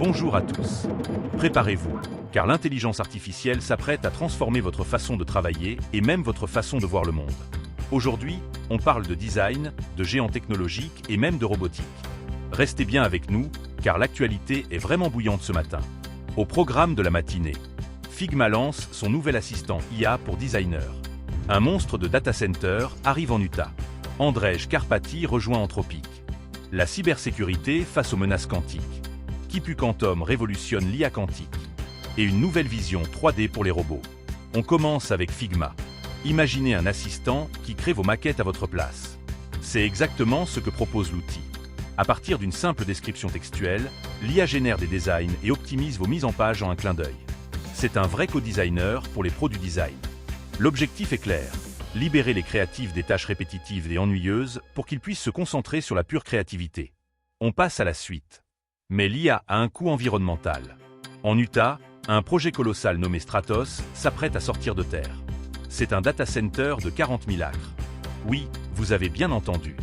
Bonjour à tous. Préparez-vous, car l'intelligence artificielle s'apprête à transformer votre façon de travailler et même votre façon de voir le monde. Aujourd'hui, on parle de design, de géants technologiques et même de robotique. Restez bien avec nous, car l'actualité est vraiment bouillante ce matin. Au programme de la matinée, Figma lance son nouvel assistant IA pour designer. Un monstre de data center arrive en Utah. Andrej Karpathy rejoint Anthropic. La cybersécurité face aux menaces quantiques. Kipu Quantum révolutionne l'IA quantique. Et une nouvelle vision 3D pour les robots. On commence avec Figma. Imaginez un assistant qui crée vos maquettes à votre place. C'est exactement ce que propose l'outil. À partir d'une simple description textuelle, l'IA génère des designs et optimise vos mises en page en un clin d'œil. C'est un vrai co-designer pour les pros du design. L'objectif est clair. Libérer les créatifs des tâches répétitives et ennuyeuses pour qu'ils puissent se concentrer sur la pure créativité. On passe à la suite. Mais l'IA a un coût environnemental. En Utah, un projet colossal nommé Stratos s'apprête à sortir de terre. C'est un data center de 40 000 acres. Oui, vous avez bien entendu.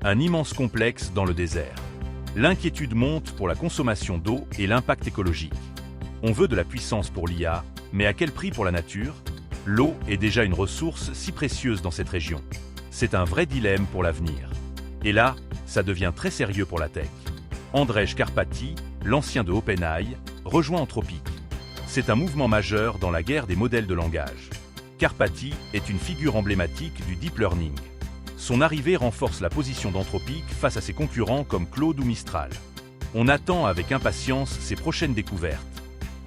Un immense complexe dans le désert. L'inquiétude monte pour la consommation d'eau et l'impact écologique. On veut de la puissance pour l'IA, mais à quel prix pour la nature ? L'eau est déjà une ressource si précieuse dans cette région. C'est un vrai dilemme pour l'avenir. Et là, ça devient très sérieux pour la tech. Andrej Karpathy, l'ancien de OpenAI, rejoint Anthropic. C'est un mouvement majeur dans la guerre des modèles de langage. Karpathy est une figure emblématique du deep learning. Son arrivée renforce la position d'Anthropic face à ses concurrents comme Claude ou Mistral. On attend avec impatience ses prochaines découvertes.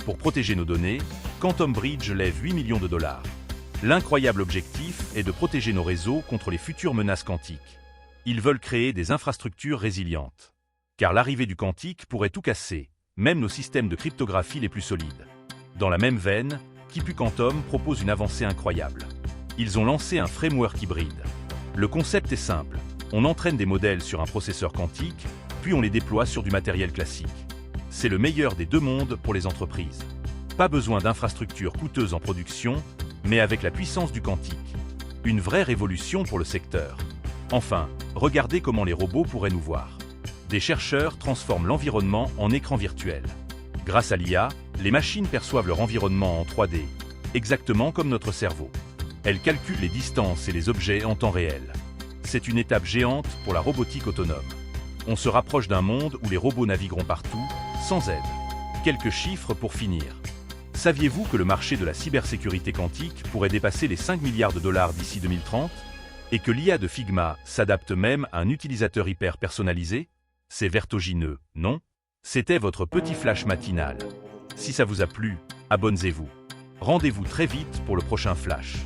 Pour protéger nos données, Quantum Bridge lève 8 millions de dollars. L'incroyable objectif est de protéger nos réseaux contre les futures menaces quantiques. Ils veulent créer des infrastructures résilientes. Car l'arrivée du quantique pourrait tout casser, même nos systèmes de cryptographie les plus solides. Dans la même veine, Kipu Quantum propose une avancée incroyable. Ils ont lancé un framework hybride. Le concept est simple. On entraîne des modèles sur un processeur quantique, puis on les déploie sur du matériel classique. C'est le meilleur des deux mondes pour les entreprises. Pas besoin d'infrastructures coûteuses en production, mais avec la puissance du quantique. Une vraie révolution pour le secteur. Enfin, regardez comment les robots pourraient nous voir. Des chercheurs transforment l'environnement en écran virtuel. Grâce à l'IA, les machines perçoivent leur environnement en 3D, exactement comme notre cerveau. Elles calculent les distances et les objets en temps réel. C'est une étape géante pour la robotique autonome. On se rapproche d'un monde où les robots navigueront partout, sans aide. Quelques chiffres pour finir. Saviez-vous que le marché de la cybersécurité quantique pourrait dépasser les 5 milliards de dollars d'ici 2030 ? Et que l'IA de Figma s'adapte même à un utilisateur hyper personnalisé ? C'est vertigineux, non ? C'était votre petit flash matinal. Si ça vous a plu, abonnez-vous. Rendez-vous très vite pour le prochain flash.